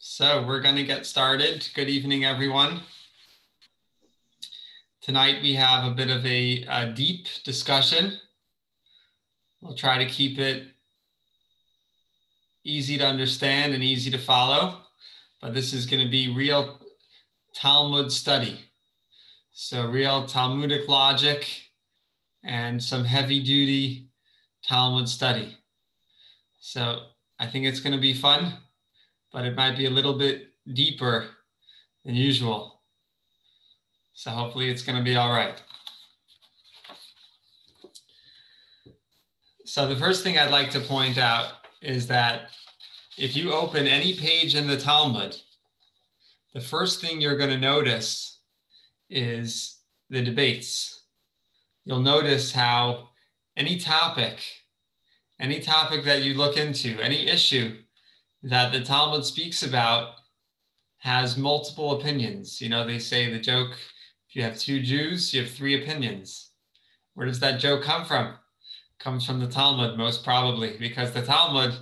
So we're going to get started. Good evening, everyone. Tonight we have a bit of a deep discussion. We'll try to keep it easy to understand and easy to follow, but this is going to be real Talmud study. So real Talmudic logic and some heavy duty Talmud study. So I think it's going to be fun, but it might be a little bit deeper than usual. So hopefully it's going to be all right. So the first thing I'd like to point out is that if you open any page in the Talmud, the first thing you're going to notice is the debates. You'll notice how any topic that you look into, any issue that the Talmud speaks about has multiple opinions. You know, they say the joke, if you have two Jews, you have three opinions. Where does that joke come from? Comes from the Talmud, most probably, because the Talmud,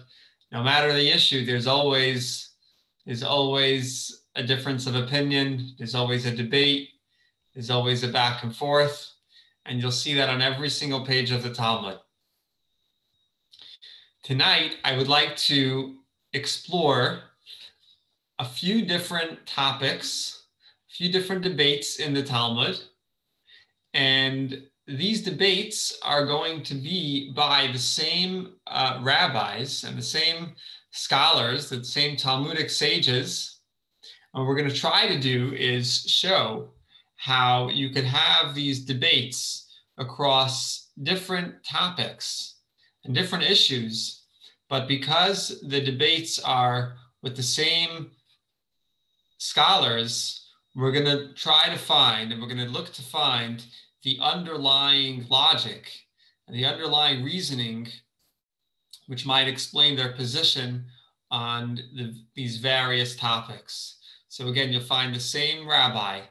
no matter the issue, there's always a difference of opinion. There's always a debate. There's always a back and forth. And you'll see that on every single page of the Talmud. Tonight, I would like to explore a few different topics, a few different debates in the Talmud. And these debates are going to be by the same rabbis and the same scholars, the same Talmudic sages. And what we're going to try to do is show how you could have these debates across different topics and different issues, but because the debates are with the same scholars, we're going to try to find, and we're going to look to find the underlying logic and the underlying reasoning which might explain their position on these various topics. So again, you'll find the same rabbi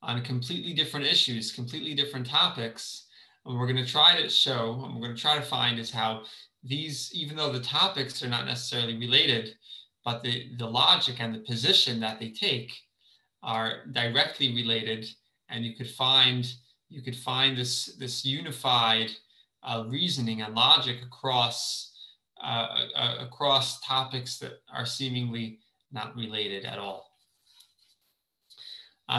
on completely different issues, completely different topics. And we're going to try to show, and we're going to try to find is how these, even though the topics are not necessarily related, but the logic and the position that they take are directly related, and you could find this unified reasoning and logic across topics that are seemingly not related at all.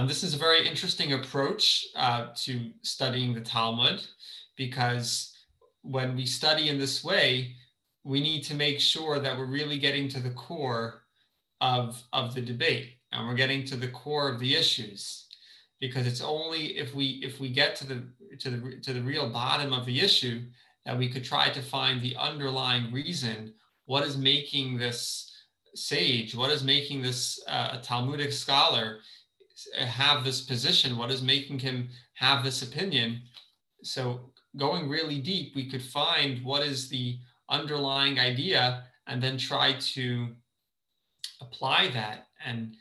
This is a very interesting approach to studying the Talmud, because when we study in this way, we need to make sure that we're really getting to the core of the debate, and we're getting to the core of the issues. Because it's only if we get to the real bottom of the issue that we could try to find the underlying reason. What is making this sage? What is making this Talmudic scholar have this position? What is making him have this opinion? So going really deep, we could find what is the underlying idea, and then try to apply that and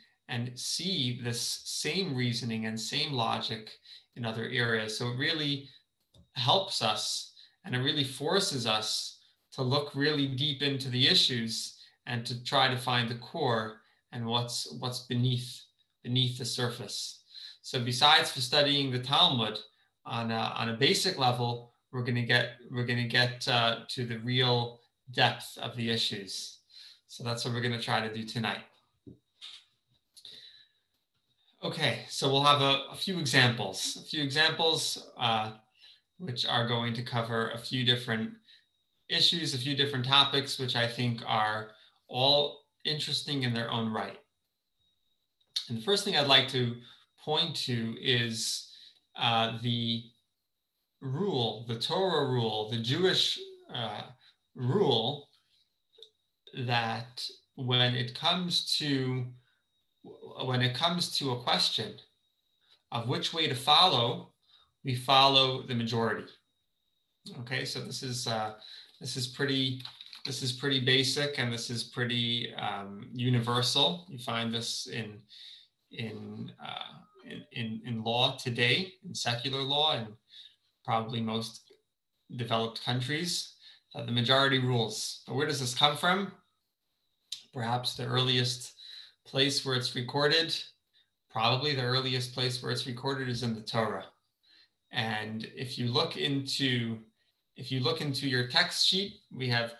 see this same reasoning and same logic in other areas. So it really helps us, and it really forces us to look really deep into the issues and to try to find the core and what's beneath the surface. So besides for studying the Talmud on a basic level, we're going to get to the real depth of the issues. So that's what we're going to try to do tonight. Okay, so we'll have a few examples which are going to cover a few different issues, a few different topics, which I think are all interesting in their own right. And the first thing I'd like to point to is the rule, the Torah rule, the Jewish rule that when it comes to a question of which way to follow, we follow the majority. Okay, so this is pretty basic, and this is pretty universal. You find this in law today, in secular law, and probably most developed countries. The majority rules. But where does this come from? Perhaps the earliest place where it's recorded, probably the earliest place where it's recorded is in the Torah. And if you look into your text sheet, we have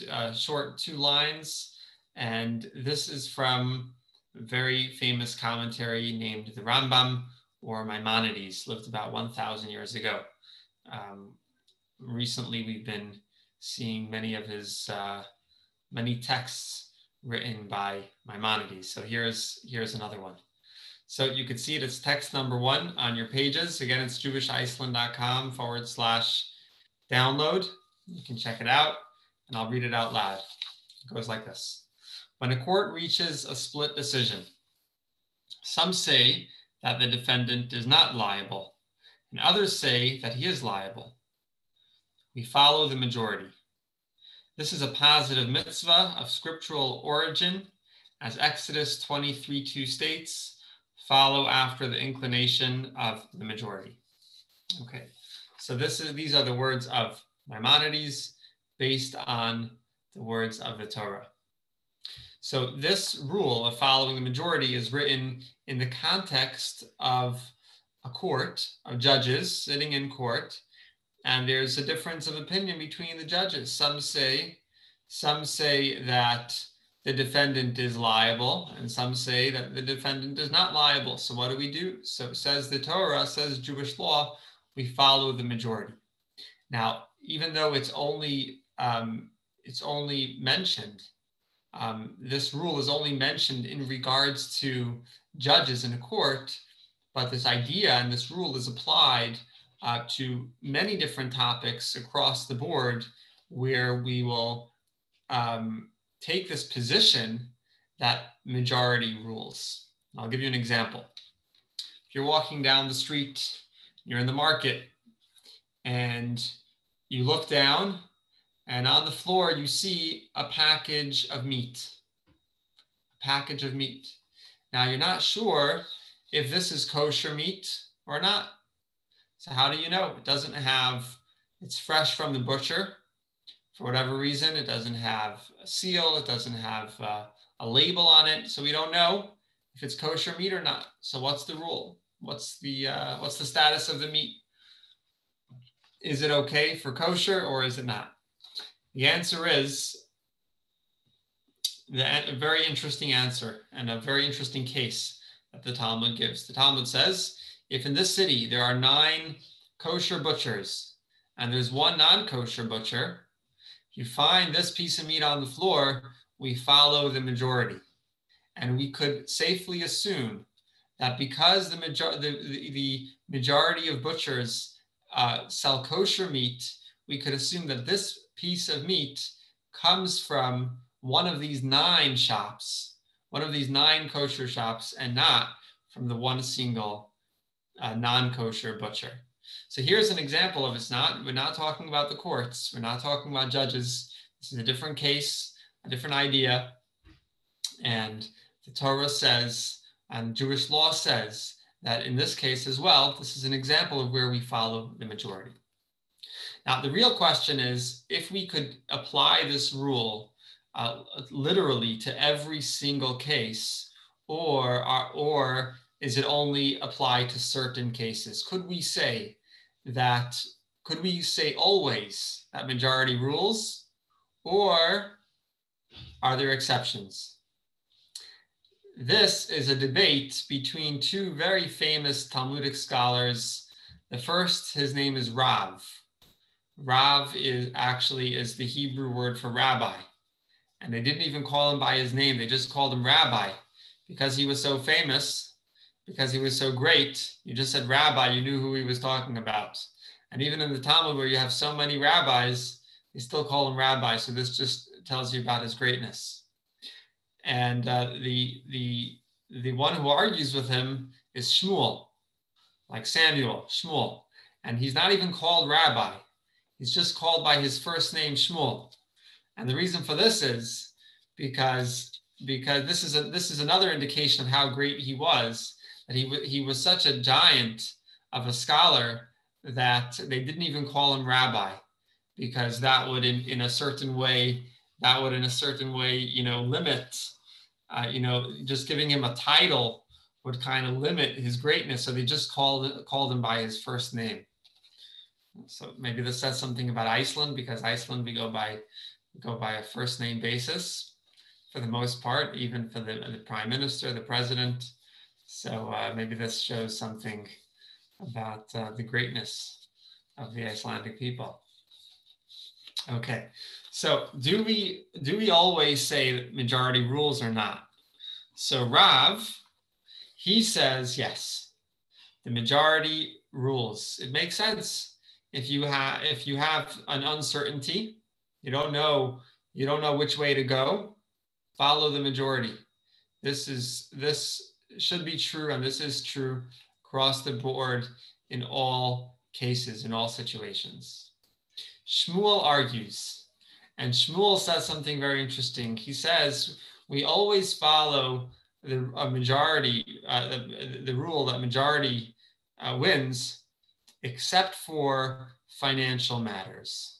a short 2 lines, and this is from a very famous commentary named the Rambam, or Maimonides, lived about 1,000 years ago. Recently, we've been seeing many of his many texts written by Maimonides. So here's another one. So you can see it as text number 1 on your pages. Again, it's jewishiceland.com/download. You can check it out, and I'll read it out loud. It goes like this. When a court reaches a split decision, some say that the defendant is not liable, and others say that he is liable. We follow the majority. This is a positive mitzvah of scriptural origin, as Exodus 23:2 states, follow after the inclination of the majority. Okay, so these are the words of Maimonides based on the words of the Torah. So this rule of following the majority is written in the context of a court of judges sitting in court, and there's a difference of opinion between the judges. Some say that the defendant is liable, and some say that the defendant is not liable. So what do? So says the Torah, says Jewish law, we follow the majority. Now, even though it's only mentioned, this rule is only mentioned in regards to judges in a court, but this idea and this rule is applied to many different topics across the board, where we will take this position that majority rules. I'll give you an example. If you're walking down the street, you're in the market, and you look down, and on the floor you see a package of meat. A package of meat. Now you're not sure if this is kosher meat or not. So how do you know? It's fresh from the butcher. For whatever reason, it doesn't have a seal, it doesn't have a label on it, so we don't know if it's kosher meat or not. So what's the rule? What's the status of the meat? Is it okay for kosher or is it not? The answer is a very interesting answer and a very interesting case that the Talmud gives. The Talmud says, if in this city there are 9 kosher butchers and there's 1 non-kosher butcher, if you find this piece of meat on the floor, we follow the majority. And we could safely assume that because the majority of butchers sell kosher meat, we could assume that this piece of meat comes from one of these 9 shops, one of these 9 kosher shops, and not from the one single non-kosher butcher. So here's an example of we're not talking about the courts. We're not talking about judges. This is a different case, a different idea. And the Torah says, and Jewish law says, that in this case as well, this is an example of where we follow the majority. Now, the real question is, if we could apply this rule literally to every single case, or is it only applied to certain cases? Could we say always that majority rules, or are there exceptions? This is a debate between 2 very famous Talmudic scholars. The first, his name is Rav. Rav is the Hebrew word for rabbi. And they didn't even call him by his name. They just called him rabbi because he was so famous, because he was so great. You just said rabbi, you knew who he was talking about. And even in the Talmud, where you have so many rabbis, they still call him rabbi. So this just tells you about his greatness. And the one who argues with him is Shmuel, like Samuel, Shmuel. And he's not even called rabbi. He's just called by his first name, Shmuel. And the reason for this is because this is another indication of how great he was, that he was such a giant of a scholar that they didn't even call him rabbi, because that would in a certain way limit just giving him a title would kind of limit his greatness. So they just called him by his first name. So maybe this says something about Iceland, because Iceland we go by a first name basis for the most part, even for the prime minister, the president. So maybe this shows something about the greatness of the Icelandic people. Okay, so do we always say that majority rules or not? So Rav, he says yes, the majority rules. It makes sense. If you have an uncertainty, you don't know which way to go, follow the majority. This should be true, and this is true across the board in all cases, in all situations. Shmuel argues, and Shmuel says something very interesting. He says we always follow the rule that majority wins, except for financial matters.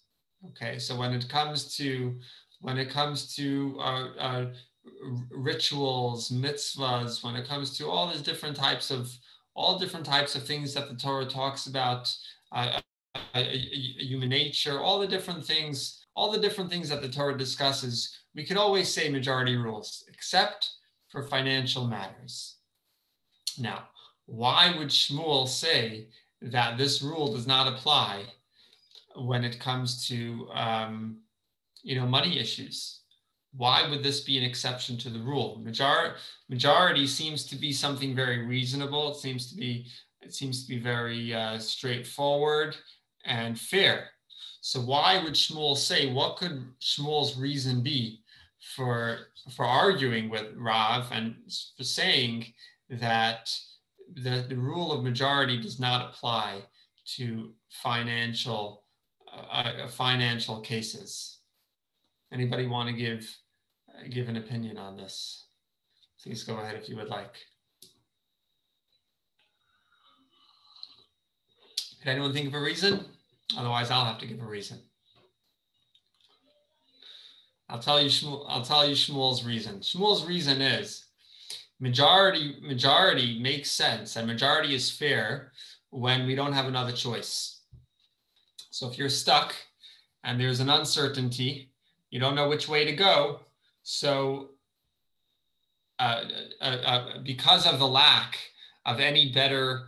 Okay, so when it comes to rituals, mitzvahs, when it comes to all different types of things that the Torah talks about, human nature, all the different things that the Torah discusses, we could always say majority rules, except for financial matters. Now, why would Shmuel say that this rule does not apply when it comes to money issues? Why would this be an exception to the rule? Majority seems to be something very reasonable. It seems to be very straightforward and fair. So why would Shmuel say? What could Shmuel's reason be for arguing with Rav and for saying that the rule of majority does not apply to financial cases? Anybody want to give an opinion on this? Please go ahead if you would like. Could anyone think of a reason? Otherwise, I'll have to give a reason. I'll tell you Shmuel's reason. Shmuel's reason is majority makes sense, and majority is fair when we don't have another choice. So if you're stuck and there's an uncertainty, you don't know which way to go. So because of the lack of any better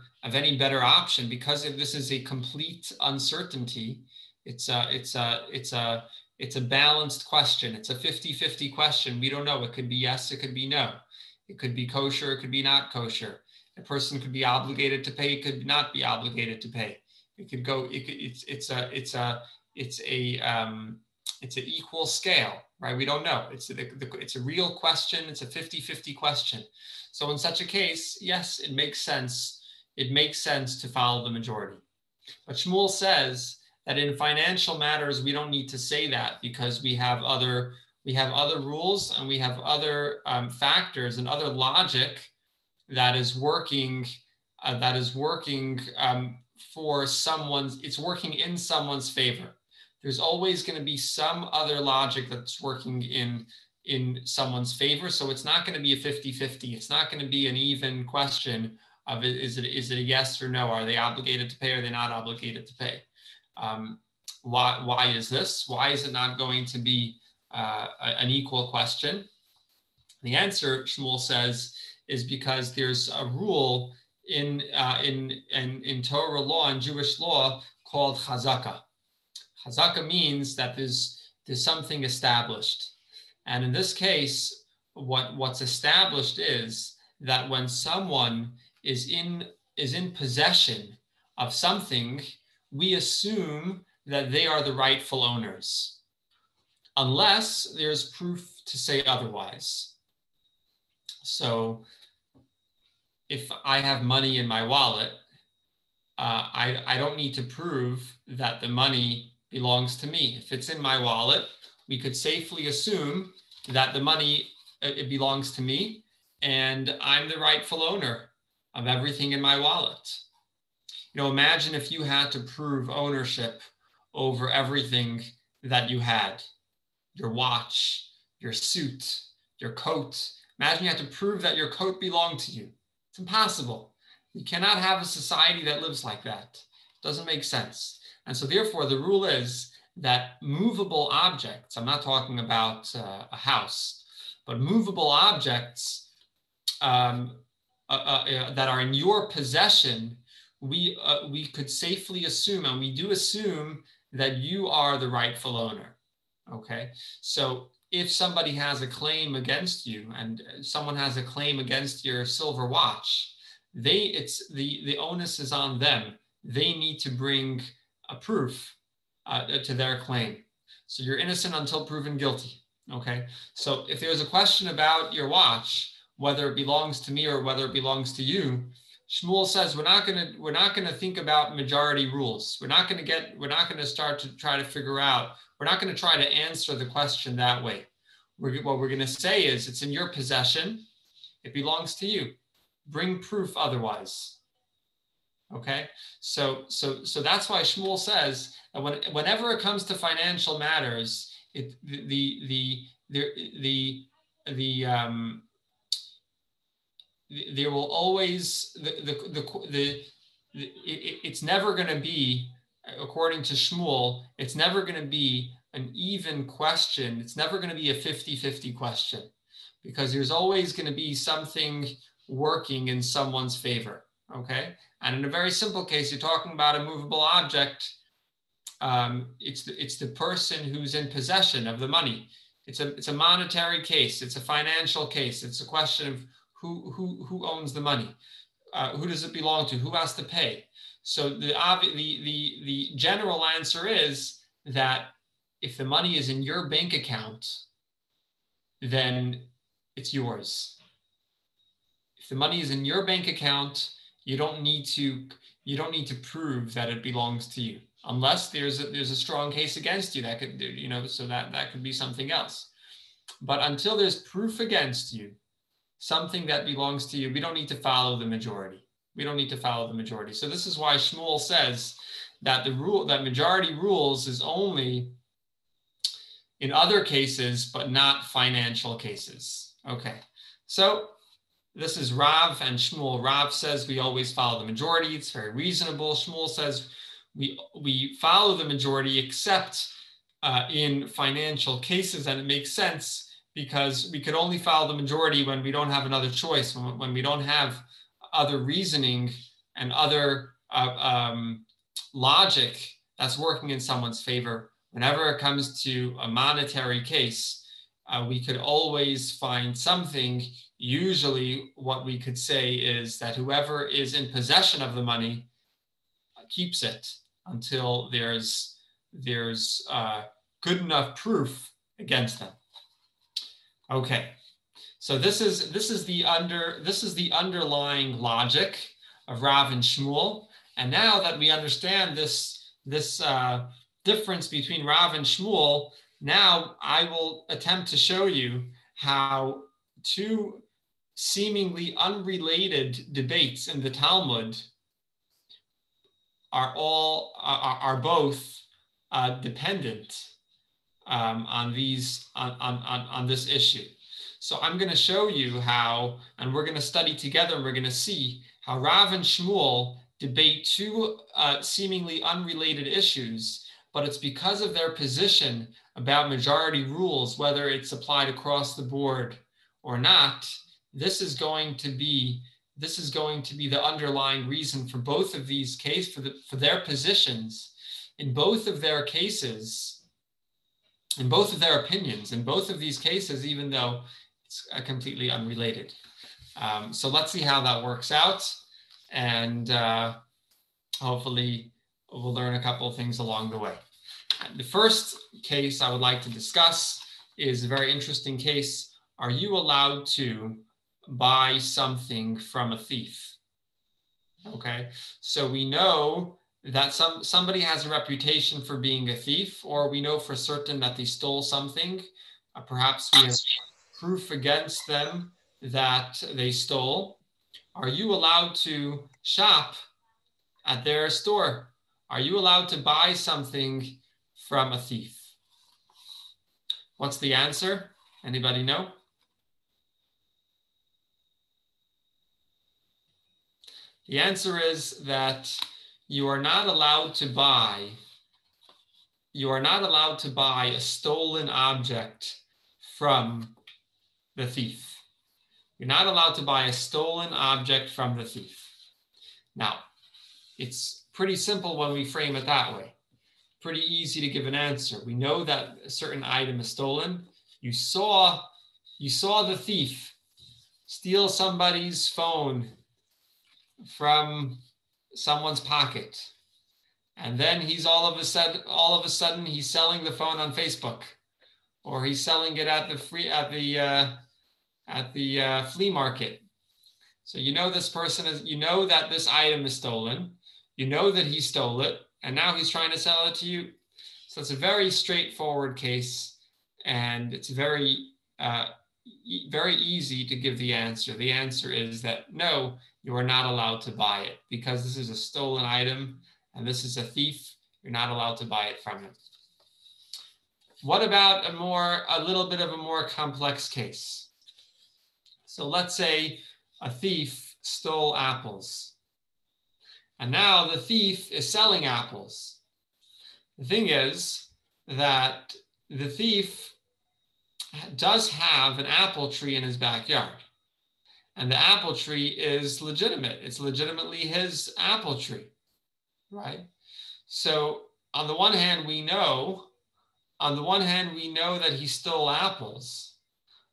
option, because if this is a complete uncertainty, it's a balanced question. It's a 50-50 question. We don't know. It could be yes, it could be no. It could be kosher, it could be not kosher. A person could be obligated to pay, could not be obligated to pay. It could go. It's an equal scale, right? We don't know. It's a real question. It's a 50-50 question. So in such a case, yes, it makes sense. It makes sense to follow the majority. But Shmuel says that in financial matters, we don't need to say that, because we have other rules, and we have other factors and other logic that is working for someone's. It's working in someone's favor. There's always going to be some other logic that's working in someone's favor. So it's not going to be a 50-50. It's not going to be an even question of is it a yes or no? Are they obligated to pay? Or are they not obligated to pay? Why is this? Why is it not going to be an equal question? The answer, Shmuel says, is because there's a rule in Torah law and Jewish law called chazaka. Chazaka means that there's something established. And in this case, what's established is that when someone is in possession of something, we assume that they are the rightful owners, unless there's proof to say otherwise. So if I have money in my wallet, I don't need to prove that the money belongs to me. If it's in my wallet, we could safely assume that the money, it belongs to me, and I'm the rightful owner of everything in my wallet. Imagine if you had to prove ownership over everything that you had: your watch, your suit, your coat, Imagine you have to prove that your coat belonged to you. It's impossible. You cannot have a society that lives like that. It doesn't make sense. And so therefore, the rule is that movable objects, I'm not talking about a house, but movable objects that are in your possession, we could safely assume, and we do assume, that you are the rightful owner. Okay, so if somebody has a claim against you, and someone has a claim against your silver watch, the onus is on them. They need to bring a proof to their claim. So you're innocent until proven guilty. Okay, so if there's a question about your watch, whether it belongs to me or whether it belongs to you, Shmuel says we're not going to think about majority rules. We're not going to start to try to figure out. We're not going to try to answer the question that way. What we're going to say is, it's in your possession. It belongs to you. Bring proof otherwise. Okay, so that's why Shmuel says that whenever it comes to financial matters, there will always it's never going to be, according to Shmuel, it's never going to be an even question. It's never going to be a 50-50 question, because there's always going to be something working in someone's favor. Okay, and in a very simple case, you're talking about a movable object. It's the person who's in possession of the money. It's a monetary case. It's a financial case. It's a question of who owns the money, who does it belong to, who has to pay. So the general answer is that if the money is in your bank account, then it's yours. If the money is in your bank account, you don't need to prove that it belongs to you, unless there's a strong case against you that could, so that could be something else. But until there's proof against you, something that belongs to you, we don't need to follow the majority. We don't need to follow the majority. So this is why Shmuel says that that majority rules is only in other cases, but not financial cases. Okay, so this is Rav and Shmuel. Rav says we always follow the majority. It's very reasonable. Shmuel says we follow the majority except in financial cases, and it makes sense because we could only follow the majority when we don't have another choice, when we don't have other reasoning and other logic that's working in someone's favor. Whenever it comes to a monetary case, we could always find something. Usually what we could say is that whoever is in possession of the money keeps it until there's good enough proof against them. Okay, so this is the underlying logic of Rav and Shmuel. And now that we understand this difference between Rav and Shmuel, now I will attempt to show you how two seemingly unrelated debates in the Talmud are both dependent on this issue. So I'm going to show you how, and we're going to study together, and we're going to see how Rav and Shmuel debate two seemingly unrelated issues, but it's because of their position about majority rules, whether it's applied across the board or not. This is going to be the underlying reason for both of these cases, for their positions in both of their cases, in both of their opinions, in both of these cases, even though it's completely unrelated. So let's see how that works out, and hopefully we'll learn a couple of things along the way. The first case I would like to discuss is a very interesting case. Are you allowed to buy something from a thief? Okay, so we know that somebody has a reputation for being a thief, or we know for certain that they stole something. Perhaps we have proof against them that they stole. Are you allowed to shop at their store? Are you allowed to buy something from a thief? What's the answer? Anybody know? The answer is that you are not allowed to buy a stolen object from the thief. You're not allowed to buy a stolen object from the thief. Now, it's pretty simple when we frame it that way. Pretty easy to give an answer. We know that a certain item is stolen. You saw the thief steal somebody's phone from someone's pocket, and then he's all of a sudden he's selling the phone on Facebook, or he's selling it at the flea market. So you know this person is, you know that this item is stolen, you know that he stole it, and now he's trying to sell it to you. So it's a very straightforward case, and it's very easy to give the answer. The answer is that no, you are not allowed to buy it because this is a stolen item and this is a thief. You're not allowed to buy it from him. What about a little bit of a more complex case? So let's say a thief stole apples, and now the thief is selling apples. The thing is that the thief does have an apple tree in his backyard, and the apple tree is legitimate. It's legitimately his apple tree, right? So on the one hand, we know that he stole apples.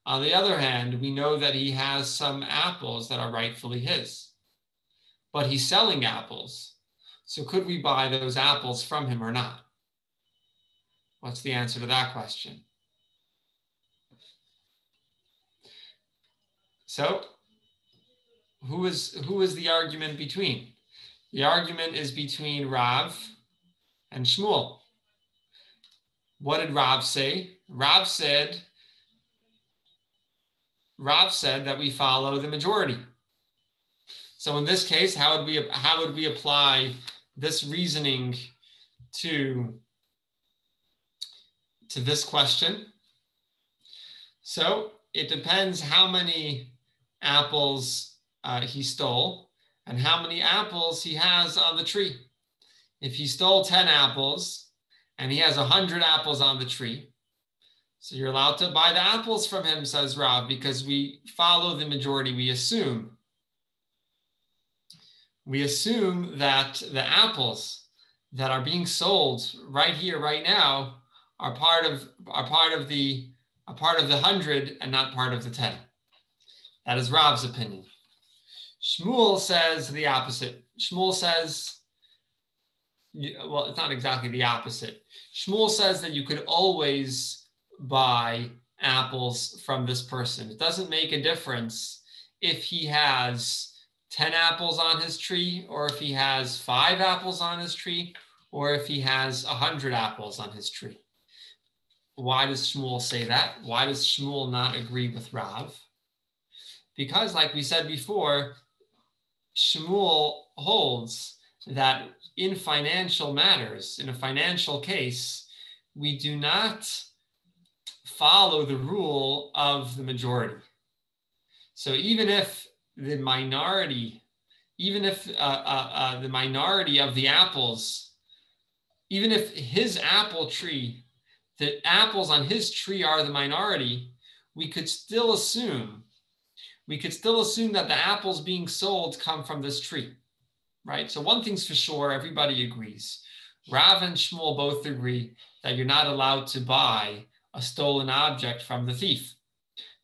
On the other hand, we know that he has some apples that are rightfully his, but he's selling apples. So could we buy those apples from him or not? What's the answer to that question? So who is the argument between? The argument is between Rav and Shmuel. What did Rav say? Rav said that we follow the majority. So in this case, how would we apply this reasoning to this question? So it depends how many apples he stole and how many apples he has on the tree. If he stole 10 apples and he has 100 apples on the tree, so you're allowed to buy the apples from him, says Rav, because we follow the majority. We assume that the apples that are being sold right here, right now, are part of the 100 and not part of the 10. That is Rav's opinion. Shmuel says the opposite. Shmuel says, well, it's not exactly the opposite. Shmuel says that you could always buy apples from this person. It doesn't make a difference if he has 10 apples on his tree, or if he has 5 apples on his tree, or if he has 100 apples on his tree. Why does Shmuel say that? Why does Shmuel not agree with Rav? Because, like we said before, Shmuel holds that in financial matters, in a financial case, we do not follow the rule of the majority. So even if the minority of the apples, even if his apple tree, the apples on his tree are the minority, we could still assume that the apples being sold come from this tree, right? So one thing's for sure, everybody agrees. Rav and Shmuel both agree that you're not allowed to buy a stolen object from the thief.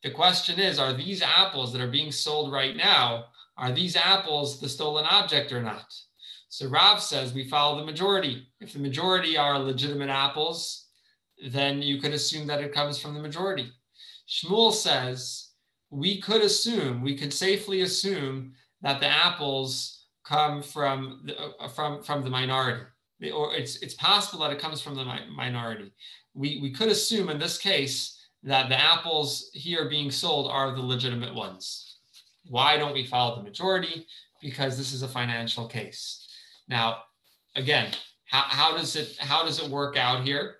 The question is, are these apples that are being sold right now, are these apples the stolen object or not? So Rav says we follow the majority. If the majority are legitimate apples, then you could assume that it comes from the majority. Shmuel says we could safely assume that the apples come from the minority, or it's possible that it comes from the minority. We could assume in this case that the apples here being sold are the legitimate ones. Why don't we follow the majority? Because this is a financial case. Now, again, how does it work out here?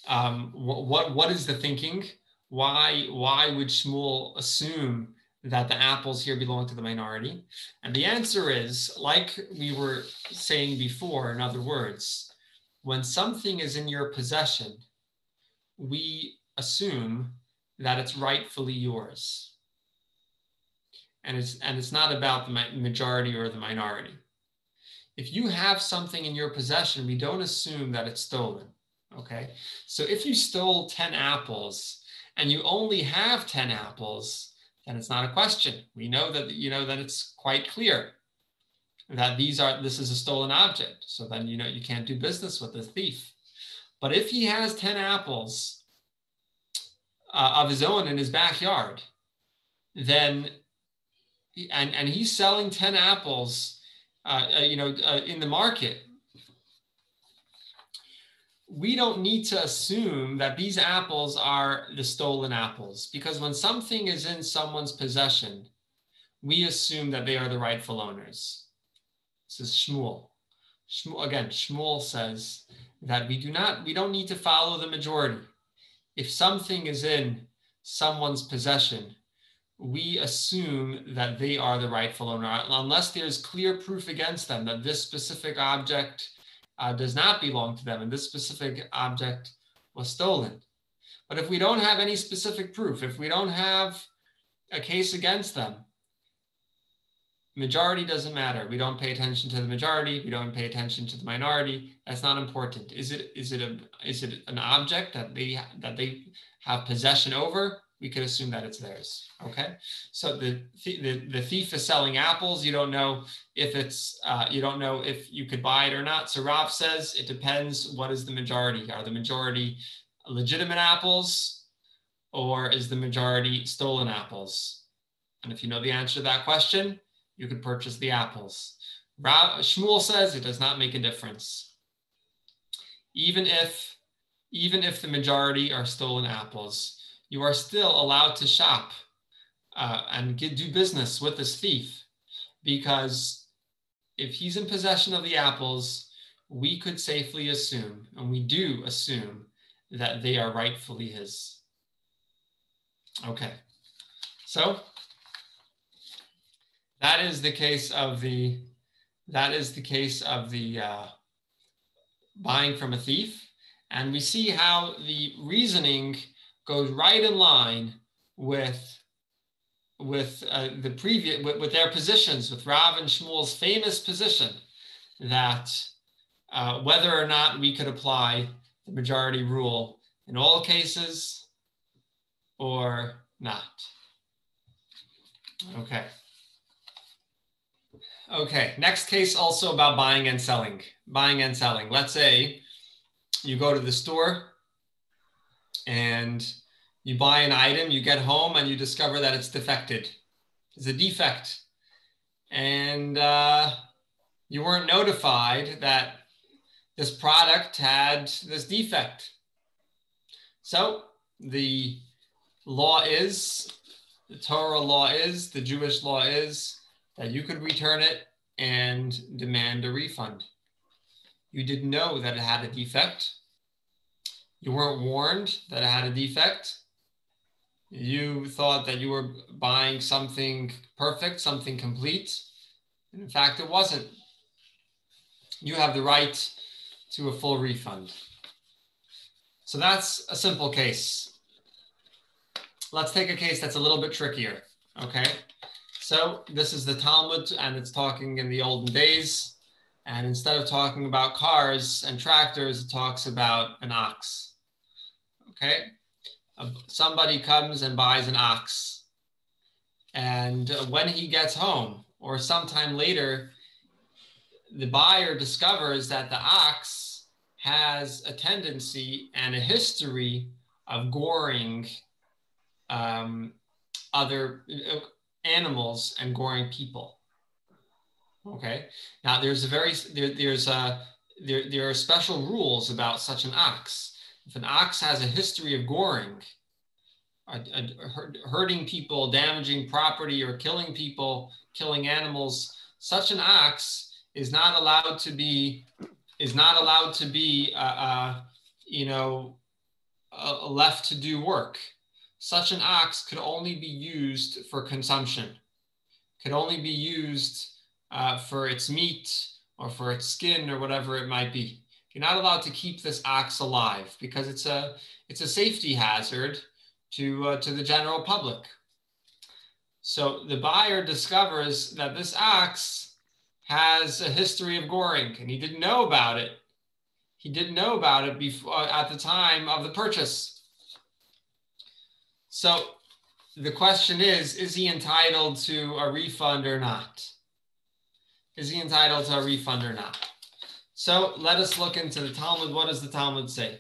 What is the thinking? Why would Shmuel assume that the apples here belong to the minority? And the answer is, like we were saying before, in other words, when something is in your possession, we assume that it's rightfully yours. And it's not about the majority or the minority. If you have something in your possession, we don't assume that it's stolen. Okay? So if you stole 10 apples and you only have 10 apples, then it's not a question. We know that, that it's quite clear that this is a stolen object. So then, you can't do business with the thief. But if he has 10 apples of his own in his backyard, then, and he's selling 10 apples, in the market, we don't need to assume that these apples are the stolen apples, because when something is in someone's possession, we assume that they are the rightful owners. This is Shmuel. Shmuel says that we don't need to follow the majority. If something is in someone's possession, we assume that they are the rightful owner, unless there's clear proof against them that this specific object does not belong to them and this specific object was stolen. But if we don't have any specific proof, if we don't have a case against them, majority doesn't matter. We don't pay attention to the majority. We don't pay attention to the minority. That's not important. Is it an object that they have possession over? We could assume that it's theirs. Okay. So the thief is selling apples. You don't know if you could buy it or not. So Rav says it depends. What is the majority? Are the majority legitimate apples, or is the majority stolen apples? And if you know the answer to that question, you could purchase the apples. Shmuel says it does not make a difference. Even if the majority are stolen apples, you are still allowed to shop and do business with this thief, because if he's in possession of the apples, we could safely assume, and we do assume, that they are rightfully his. Okay, so that is the case of the buying from a thief, and we see how the reasoning goes right in line with their positions, with Rav and Shmuel's famous position that whether or not we could apply the majority rule in all cases or not. Okay, next case also about buying and selling. Buying and selling. Let's say you go to the store and you buy an item, you get home and you discover that it's defected. It's a defect. And you weren't notified that this product had this defect. So the Torah law is, the Jewish law is, that you could return it and demand a refund. You didn't know that it had a defect. You weren't warned that it had a defect. You thought that you were buying something perfect, something complete. And in fact, it wasn't. You have the right to a full refund. So that's a simple case. Let's take a case that's a little bit trickier, okay? So this is the Talmud, and it's talking in the olden days. And instead of talking about cars and tractors, it talks about an ox, okay? Somebody comes and buys an ox. And when he gets home, or sometime later, the buyer discovers that the ox has a tendency and a history of goring other animals and goring people. Okay. Now there are special rules about such an ox. If an ox has a history of goring, hurting people, damaging property, or killing people, killing animals, such an ox is not allowed to be left to do work. such an ox could only be used for consumption, could only be used for its meat or for its skin or whatever it might be. You're not allowed to keep this ox alive because it's a safety hazard to the general public. So the buyer discovers that this ox has a history of goring, and he didn't know about it. He didn't know about it before, at the time of the purchase. So the question is he entitled to a refund or not? Is he entitled to a refund or not? So let us look into the Talmud. What does the Talmud say?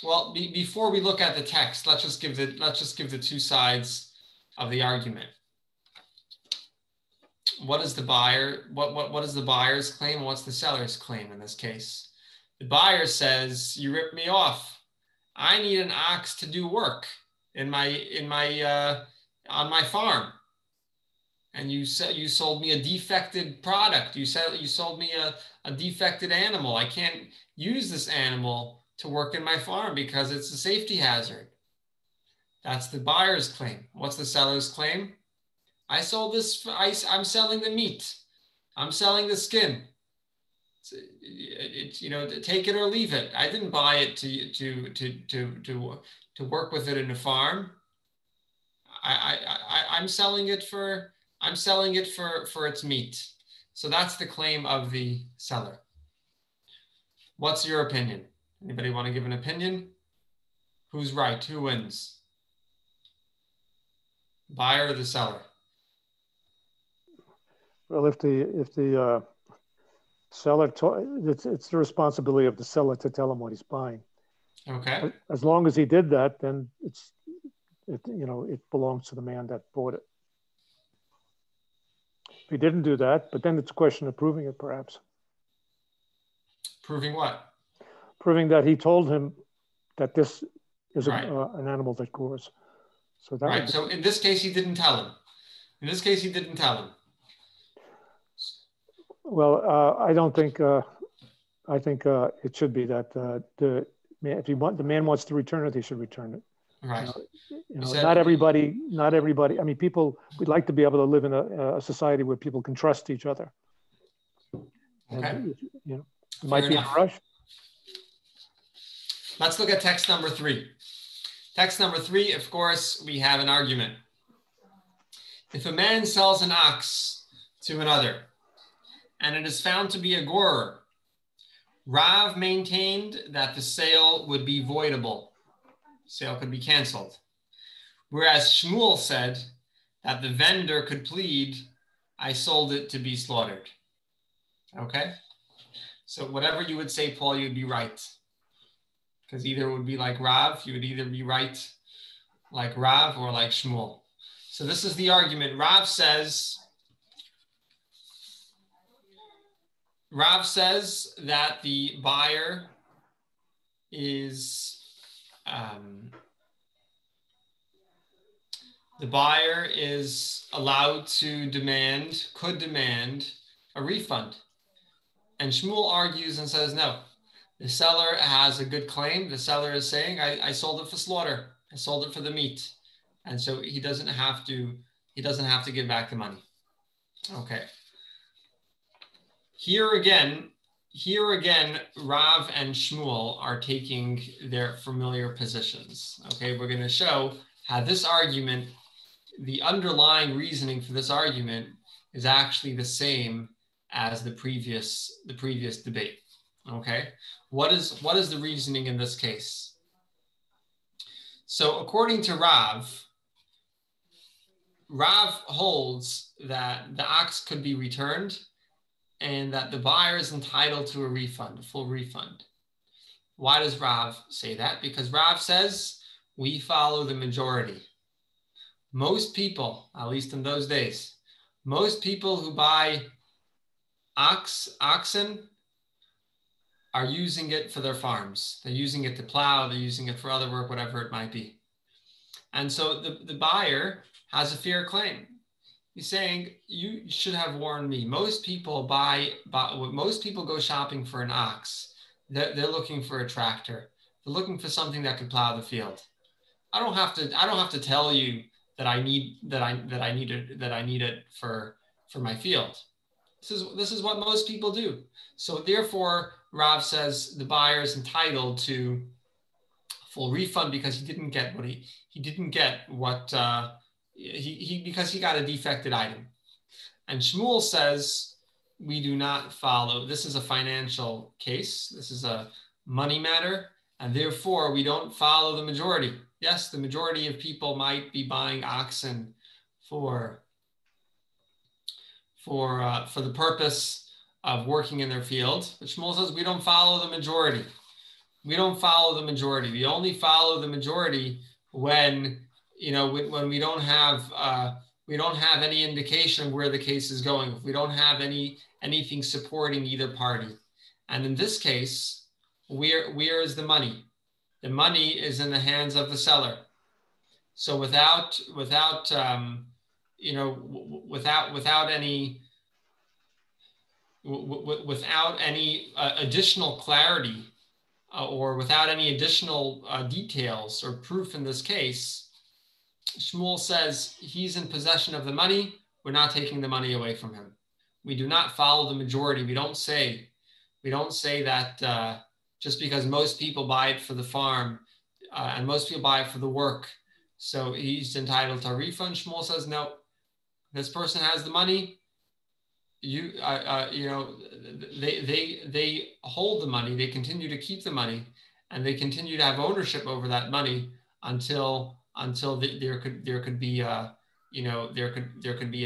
Well, before we look at the text, let's just give the two sides of the argument. What is the buyer? What is the buyer's claim? What's the seller's claim in this case? The buyer says, "You ripped me off. I need an ox to do work on my farm, and you sold me a defected product. You sold me a defected animal. I can't use this animal to work in my farm because it's a safety hazard." That's the buyer's claim. What's the seller's claim? I'm selling the meat. I'm selling the skin. It's take it or leave it. I didn't buy it to work with it in a farm. I'm selling it for its meat. So that's the claim of the seller. What's your opinion? Anybody want to give an opinion? Who's right? Who wins? Buyer or the seller? Well, if the seller, it's the responsibility of the seller to tell him what he's buying. Okay. As long as he did that, then it belongs to the man that bought it. If he didn't do that, but then it's a question of proving it, perhaps. Proving what? Proving that he told him that this is an animal that gores. So that right. So in this case, he didn't tell him. Well, I don't think. I think it should be that the man wants to return it, he should return it. Right. Not everybody. I mean, people. We'd like to be able to live in a society where people can trust each other. Okay. And, you might be in a rush. Let's look at text number 3. Text number 3, of course, we have an argument. If a man sells an ox to another, and it is found to be a gorer, Rav maintained that the sale would be voidable. Sale could be canceled. Whereas Shmuel said that the vendor could plead, "I sold it to be slaughtered." Okay? So whatever you would say, Paul, you'd be right. Because either it would be like Rav, you would either be right like Rav or like Shmuel. So this is the argument. Rav says that the buyer is allowed to could demand a refund. And Shmuel argues and says, no, the seller has a good claim. The seller is saying, I sold it for slaughter. I sold it for the meat. And so he doesn't have to give back the money. Okay. Here again, Rav and Shmuel are taking their familiar positions. Okay, we're going to show how this argument, the underlying reasoning for this argument, is actually the same as the previous debate. Okay, what is the reasoning in this case? So according to Rav holds that the ox could be returned and that the buyer is entitled to a full refund. Why does Rav say that? Because Rav says we follow the majority. Most people, at least in those days, most people who buy oxen are using it for their farms. They're using it to plow, they're using it for other work, whatever it might be. And so the buyer has a fair claim. He's saying, you should have warned me. Most people go shopping for an ox. They're looking for a tractor. They're looking for something that could plow the field. I don't have to tell you that I need it for my field. This is what most people do. So therefore, Rav says the buyer is entitled to full refund because he didn't get what he didn't get what because he got a defected item. And Shmuel says we do not follow. This is a financial case. This is a money matter, and therefore we don't follow the majority. Yes, the majority of people might be buying oxen for the purpose of working in their field, but Shmuel says we don't follow the majority. We don't follow the majority. We only follow the majority when when we don't have any indication of where the case is going. If we don't have anything supporting either party, and in this case, where is the money? The money is in the hands of the seller. So without any additional clarity or without any additional details or proof in this case, Shmuel says he's in possession of the money. We're not taking the money away from him. We do not follow the majority. We don't say that just because most people buy it for the farm and most people buy it for the work, so he's entitled to a refund. Shmuel says no. This person has the money. They hold the money. They continue to keep the money, and they continue to have ownership over that money until there could be a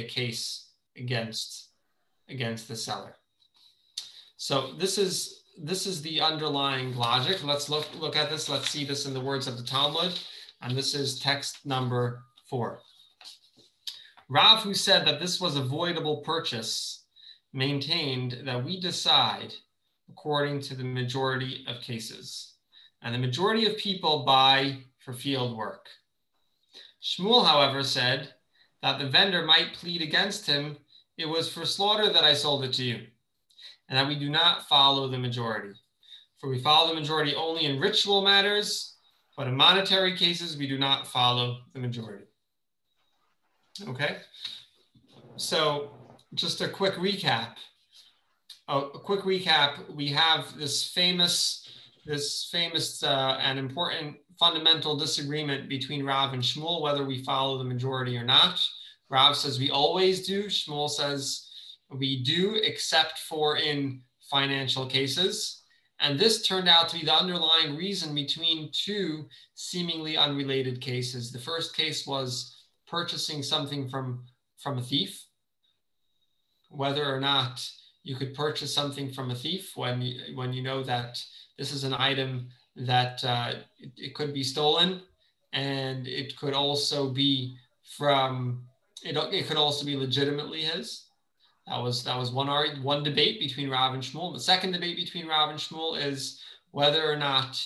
case against the seller. So this is the underlying logic. Let's look at this. Let's see this in the words of the Talmud, and this is text number 4. Rav, who said that this was a voidable purchase, maintained that we decide according to the majority of cases, and the majority of people buy for field work. Shmuel, however, said that the vendor might plead against him, it was for slaughter that I sold it to you, and that we do not follow the majority. For we follow the majority only in ritual matters, but in monetary cases, we do not follow the majority. Okay, so just a quick recap. We have this famous and important fundamental disagreement between Rav and Shmuel, whether we follow the majority or not. Rav says we always do. Shmuel says we do, except for in financial cases. And this turned out to be the underlying reason between two seemingly unrelated cases. The first case was purchasing something from a thief, whether or not you could purchase something from a thief when you know that this is an item that it could be stolen, and it could also be it could also be legitimately his. That was one debate between Rav and Shmuel. The second debate between Rav and Shmuel is whether or not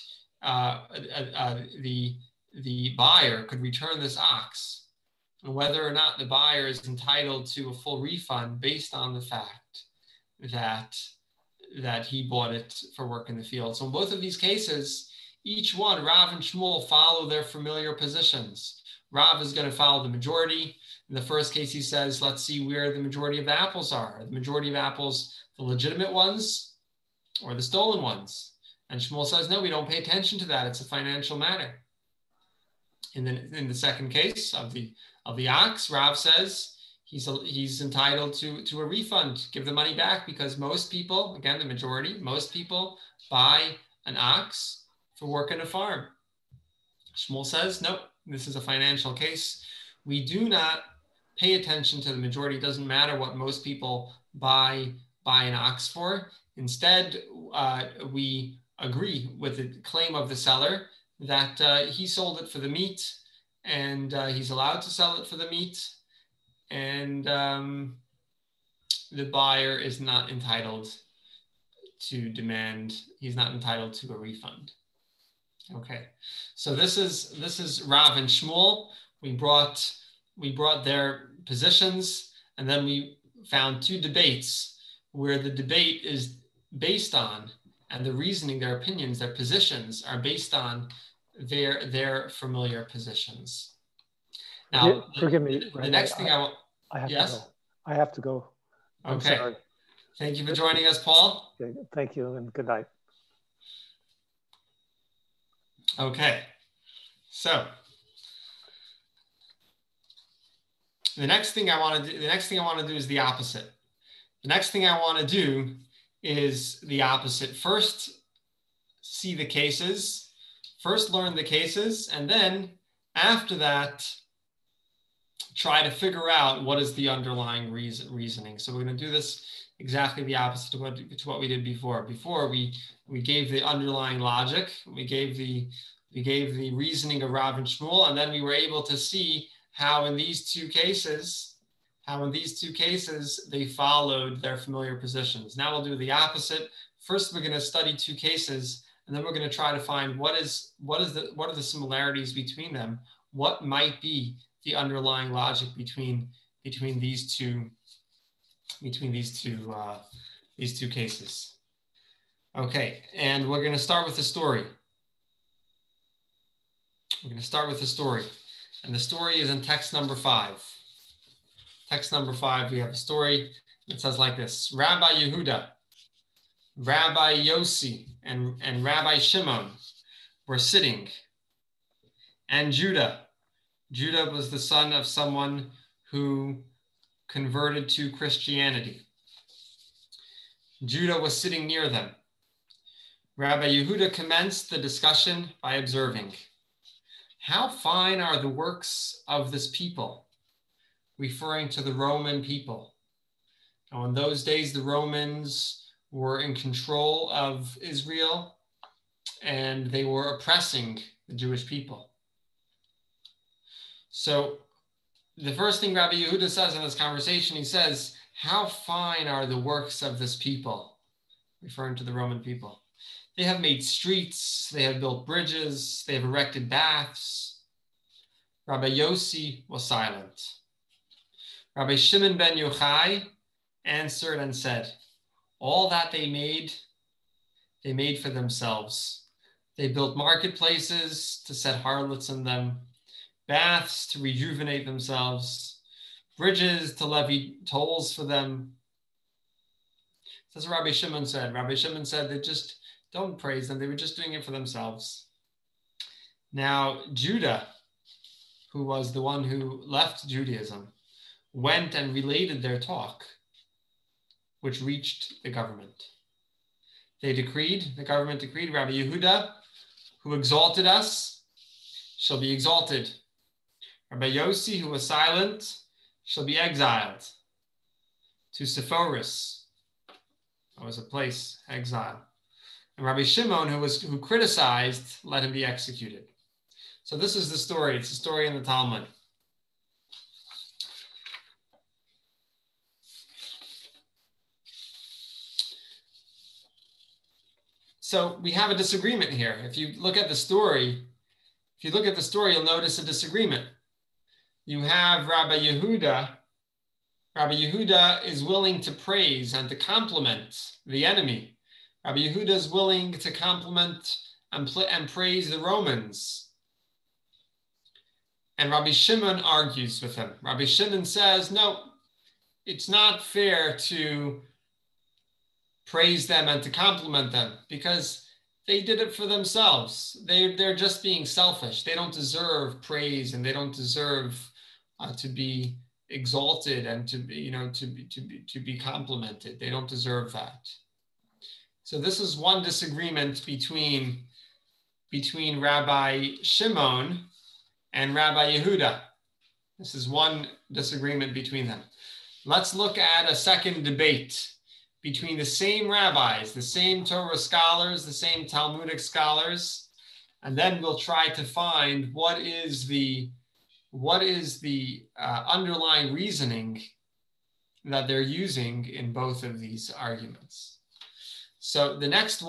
the buyer could return this ox, and whether or not the buyer is entitled to a full refund based on the fact that he bought it for work in the field. So in both of these cases, each one, Rav and Shmuel, follow their familiar positions. Rav is going to follow the majority. In the first case, he says, let's see where the majority of the apples are. The majority of apples, the legitimate ones or the stolen ones? And Shmuel says, no, we don't pay attention to that. It's a financial matter. In the second case of the ox, Rav says he's entitled to a refund, give the money back, because most people, again, the majority, most people buy an ox for work in a farm. Shmuel says, nope, this is a financial case. We do not pay attention to the majority. It doesn't matter what most people buy an ox for. Instead, we agree with the claim of the seller that he sold it for the meat, and he's allowed to sell it for the meat, and the buyer is not entitled to he's not entitled to a refund. Okay, so this is Rav and Shmuel. We brought their positions, and then we found two debates where the debate is based on, and the reasoning, their opinions, their positions are based on their familiar positions. Now, forgive me, the Rabbi, next thing I want, I have to yes? go. I have to go. I'm Okay. sorry. Thank you for joining us, Paul. Okay, thank you and good night. Okay. So the next thing I want to do is the opposite. The next thing I want to do is the opposite. First, see the cases. First, learn the cases, and then after that, try to figure out what is the underlying reasoning. So we're going to do this exactly the opposite to what we did before. Before we gave the underlying logic, we gave the reasoning of Rav and Shmuel, and then we were able to see how in these two cases they followed their familiar positions. Now we'll do the opposite. First, we're going to study two cases, and then we're going to try to find what are the similarities between them. What might be the underlying logic between these two cases. Okay, and we're going to start with the story. We're going to start with the story, and the story is in text number 5. Text number 5, we have a story that says like this: Rabbi Yehuda, Rabbi Yossi, and Rabbi Shimon were sitting, and Judah was the son of someone who converted to Christianity. Judah was sitting near them. Rabbi Yehuda commenced the discussion by observing, "How fine are the works of this people," referring to the Roman people. Now, in those days, the Romans were in control of Israel, and they were oppressing the Jewish people. So the first thing Rabbi Yehuda says in this conversation, he says, "How fine are the works of this people," referring to the Roman people. They have made streets, they have built bridges, they have erected baths. Rabbi Yossi was silent. Rabbi Shimon ben Yochai answered and said, "All that they made for themselves. They built marketplaces to set harlots in them, baths to rejuvenate themselves, bridges to levy tolls for them." That's what Rabbi Shimon said. Rabbi Shimon said they just don't praise them. They were just doing it for themselves. Now, Judah, who was the one who left Judaism, went and related their talk, which reached the government. The government decreed, Rabbi Yehuda, who exalted us, shall be exalted. Rabbi Yossi, who was silent, shall be exiled to Sepphoris. That was a place, exile. And Rabbi Shimon, who criticized, let him be executed. So this is the story. It's a story in the Talmud. So we have a disagreement here. If you look at the story, you'll notice a disagreement. You have Rabbi Yehuda. Rabbi Yehuda is willing to praise and to compliment the enemy. Rabbi Yehuda is willing to compliment and praise the Romans. And Rabbi Shimon argues with him. Rabbi Shimon says, no, it's not fair to praise them and to compliment them because they did it for themselves. They're just being selfish. They don't deserve praise, and they don't deserve to be exalted and to be complimented. They don't deserve that. So this is one disagreement between Rabbi Shimon and Rabbi Yehuda. This is one disagreement between them. Let's look at a second debate between the same rabbis, the same Torah scholars, the same Talmudic scholars, and then we'll try to find what is the underlying reasoning that they're using in both of these arguments. So the next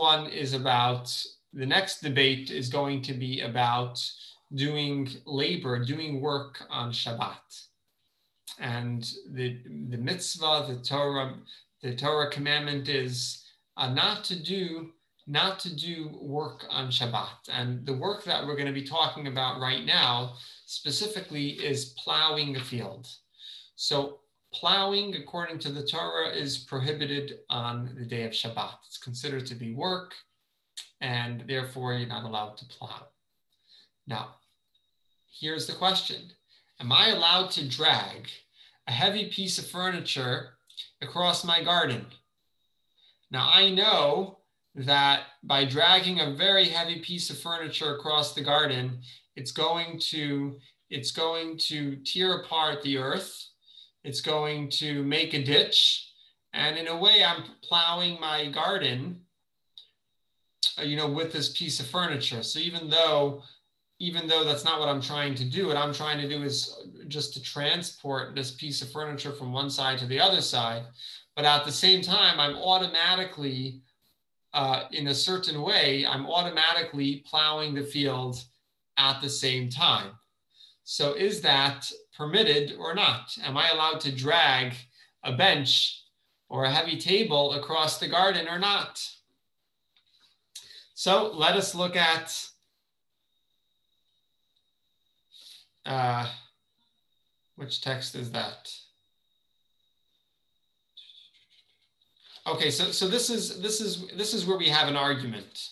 debate is going to be about doing work on Shabbat. And the mitzvah, the Torah commandment is not to do not to do work on Shabbat. And the work that we're going to be talking about right now specifically is plowing the field. So plowing, according to the Torah, is prohibited on the day of Shabbat. It's considered to be work, and therefore you're not allowed to plow. Now, here's the question. Am I allowed to drag a heavy piece of furniture across my garden? Now, I know that by dragging a very heavy piece of furniture across the garden, it's going to tear apart the earth. It's going to make a ditch. And in a way, I'm plowing my garden, with this piece of furniture. So even though that's not what I'm trying to do, what I'm trying to do is just to transport this piece of furniture from one side to the other side. But at the same time, I'm automatically, in a certain way, I'm automatically plowing the field at the same time. So is that permitted or not? Am I allowed to drag a bench or a heavy table across the garden or not? So let us look at which text is that? Okay, so this is where we have an argument.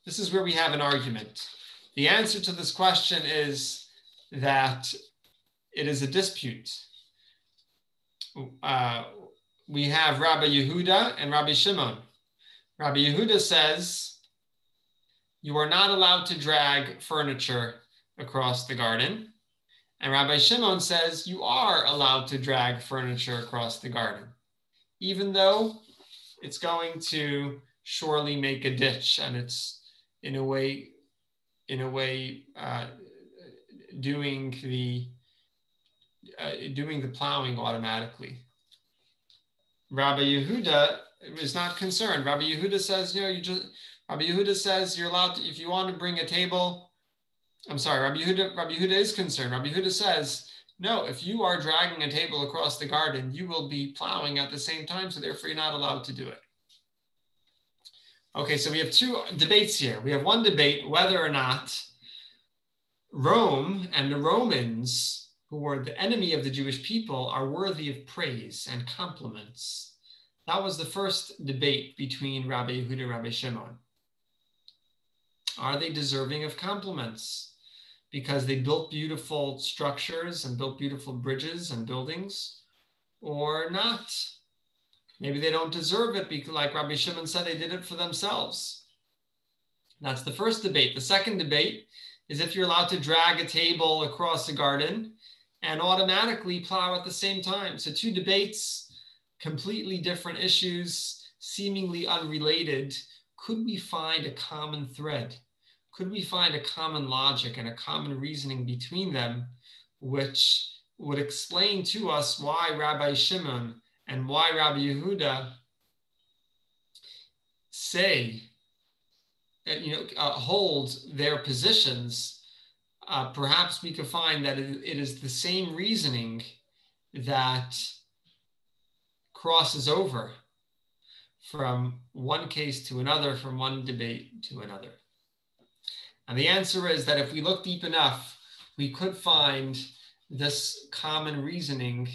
This is where we have an argument. The answer to this question is that it is a dispute. We have Rabbi Yehuda and Rabbi Shimon. Rabbi Yehuda says you are not allowed to drag furniture across the garden. And Rabbi Shimon says you are allowed to drag furniture across the garden, even though it's going to surely make a ditch, and it's in a way doing the plowing automatically. Rabbi Yehuda is not concerned. Rabbi Yehuda says, Rabbi Yehuda says you're allowed to, if you want to bring a table. I'm sorry, Rabbi Yehuda is concerned. Rabbi Yehuda says, no, if you are dragging a table across the garden, you will be plowing at the same time, so therefore you're not allowed to do it. Okay, so we have two debates here. We have one debate whether or not Rome and the Romans, who were the enemy of the Jewish people, are worthy of praise and compliments. That was the first debate between Rabbi Yehuda and Rabbi Shimon. Are they deserving of compliments because they built beautiful structures and built beautiful bridges and buildings, or not? Maybe they don't deserve it because, like Rabbi Shimon said, they did it for themselves. That's the first debate. The second debate is if you're allowed to drag a table across the garden and automatically plow at the same time. So two debates, completely different issues, seemingly unrelated. Could we find a common thread? Could we find a common logic and a common reasoning between them, which would explain to us why Rabbi Shimon and why Rabbi Yehuda say, hold their positions? Perhaps we could find that it is the same reasoning that crosses over from one case to another, from one debate to another. And the answer is that if we look deep enough, we could find this common reasoning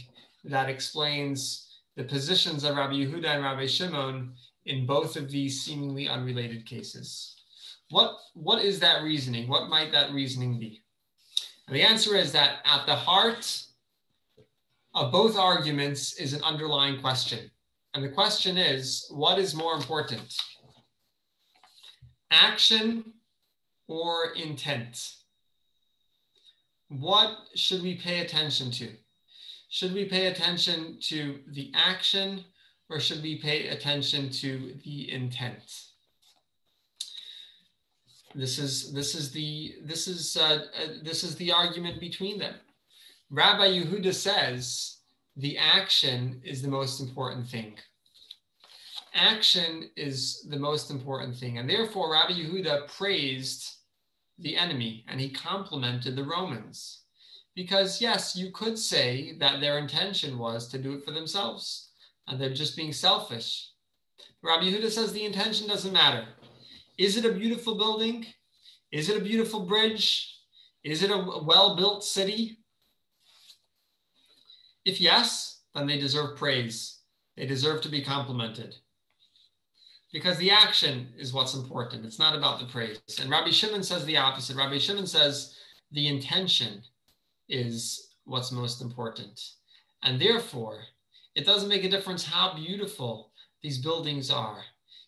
that explains the positions of Rabbi Yehuda and Rabbi Shimon in both of these seemingly unrelated cases. What is that reasoning? What might that reasoning be? And the answer is that at the heart of both arguments is an underlying question. And the question is, what is more important? Action or intent? What should we pay attention to? Should we pay attention to the action, or should we pay attention to the intent? This is the argument between them. Rabbi Yehuda says the action is the most important thing. Action is the most important thing, and therefore Rabbi Yehuda praised the enemy and he complimented the Romans. Because yes, you could say that their intention was to do it for themselves and they're just being selfish. Rabbi Yehuda says the intention doesn't matter. Is it a beautiful building? Is it a beautiful bridge? Is it a well-built city? If yes, then they deserve praise. They deserve to be complimented. Because the action is what's important. It's not about the praise. And Rabbi Shimon says the opposite. Rabbi Shimon says the intention is what's most important. And therefore, it doesn't make a difference how beautiful these buildings are.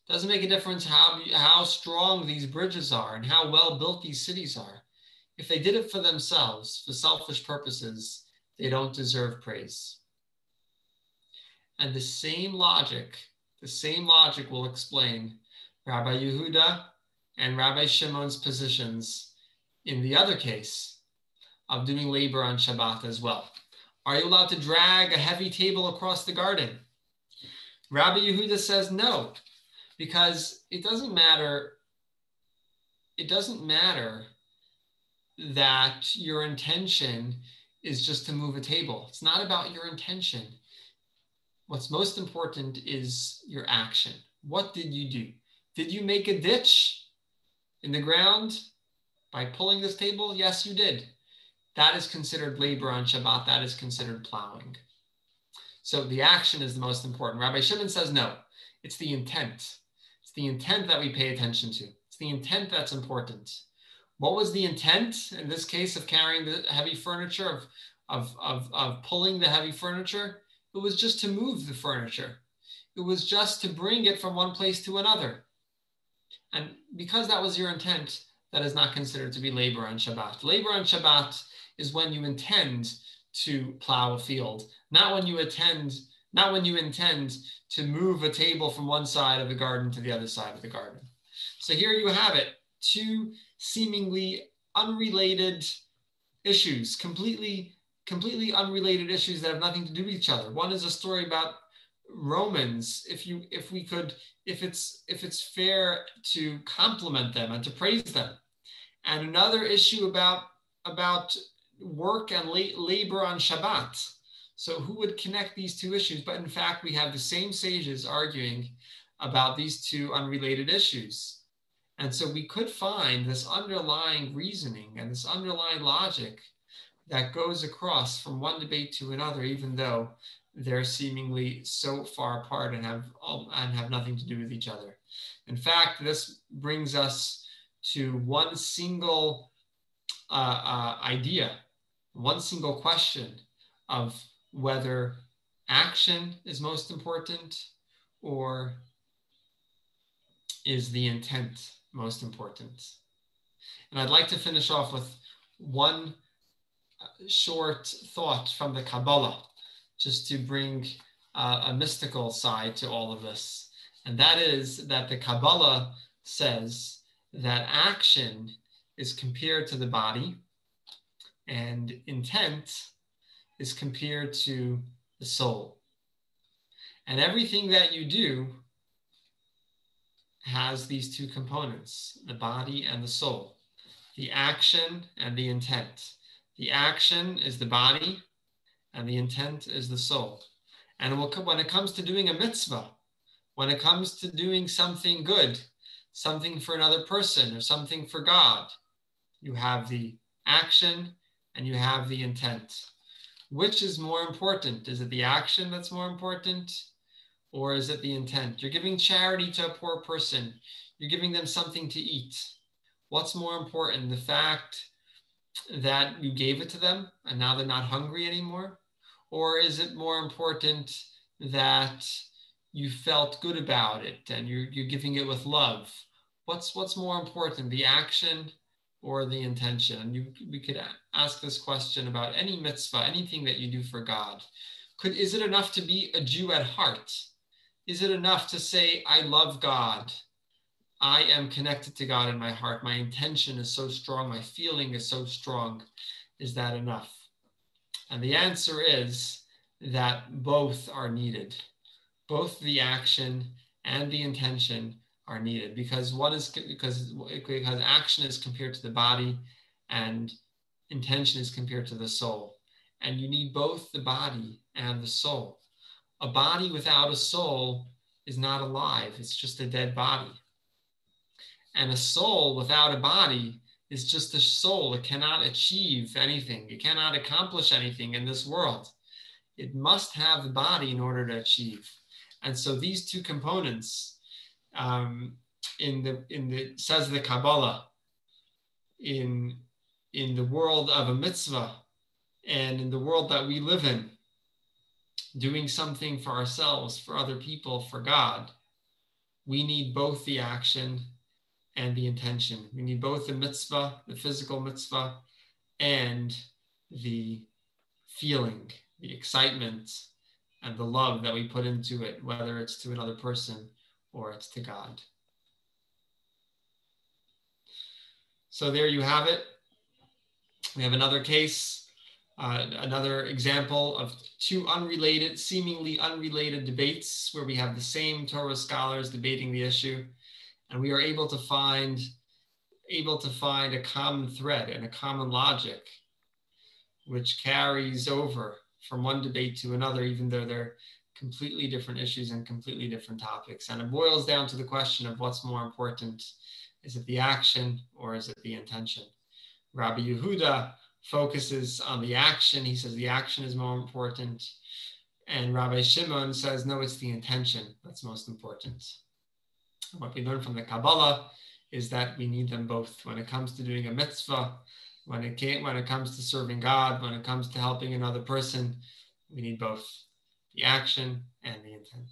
It doesn't make a difference how strong these bridges are and how well built these cities are. If they did it for themselves, for selfish purposes, they don't deserve praise. And the same logic will explain Rabbi Yehuda and Rabbi Shimon's positions in the other case of doing labor on Shabbat as well. Are you allowed to drag a heavy table across the garden? Rabbi Yehuda says no, because it doesn't matter that your intention is just to move a table. It's not about your intention. What's most important is your action. What did you do? Did you make a ditch in the ground by pulling this table? Yes, you did. That is considered labor on Shabbat. That is considered plowing. So the action is the most important. Rabbi Shimon says no. It's the intent. It's the intent that we pay attention to. It's the intent that's important. What was the intent in this case of carrying the heavy furniture, of pulling the heavy furniture? It was just to move the furniture. It was just to bring it from one place to another. And because that was your intent, that is not considered to be labor on Shabbat. Labor on Shabbat is when you intend to plow a field, not when you intend to move a table from one side of the garden to the other side of the garden. So here you have it, two seemingly unrelated issues, completely unrelated issues that have nothing to do with each other. One is a story about Romans, if it's fair to compliment them and to praise them, and another issue about work and labor on Shabbat. So who would connect these two issues? But in fact, we have the same sages arguing about these two unrelated issues. And so we could find this underlying reasoning and this underlying logic that goes across from one debate to another, even though they're seemingly so far apart and have nothing to do with each other. In fact, this brings us to one single idea, one single question of whether action is most important or is the intent most important. And I'd like to finish off with one short thought from the Kabbalah, just to bring a mystical side to all of this. And that is that the Kabbalah says that action is compared to the body and intent is compared to the soul. And everything that you do has these two components, the body and the soul, the action and the intent. The action is the body and the intent is the soul. And when it comes to doing a mitzvah, when it comes to doing something good, something for another person or something for God, you have the action and you have the intent. Which is more important? Is it the action that's more important, or is it the intent? You're giving charity to a poor person. You're giving them something to eat. What's more important? The fact that you gave it to them and now they're not hungry anymore? Or is it more important that you felt good about it and you're giving it with love? What's more important, the action or the intention? And we could ask this question about any mitzvah, anything that you do for God. Is it enough to be a Jew at heart? Is it enough to say, I love God? I am connected to God in my heart. My intention is so strong. My feeling is so strong. Is that enough? And the answer is that both are needed. Both the action and the intention are needed because action is compared to the body and intention is compared to the soul. And you need both the body and the soul. A body without a soul is not alive. It's just a dead body. And a soul without a body is just a soul. It cannot achieve anything. It cannot accomplish anything in this world. It must have a body in order to achieve. And so these two components, says the Kabbalah, in the world of a mitzvah and in the world that we live in, doing something for ourselves, for other people, for God, we need both the action and the intention. We need both the mitzvah, the physical mitzvah, and the feeling, the excitement, and the love that we put into it, whether it's to another person or it's to God. So there you have it. We have another case, another example of two seemingly unrelated debates where we have the same Torah scholars debating the issue, and we are able to find a common thread and a common logic which carries over from one debate to another, even though they're completely different issues and completely different topics. And it boils down to the question of what's more important. Is it the action or is it the intention? Rabbi Yehuda focuses on the action. He says the action is more important. And Rabbi Shimon says, no, it's the intention that's most important. What we learn from the Kabbalah is that we need them both. When it comes to doing a mitzvah, when it comes to serving God, when it comes to helping another person, we need both the action and the intent.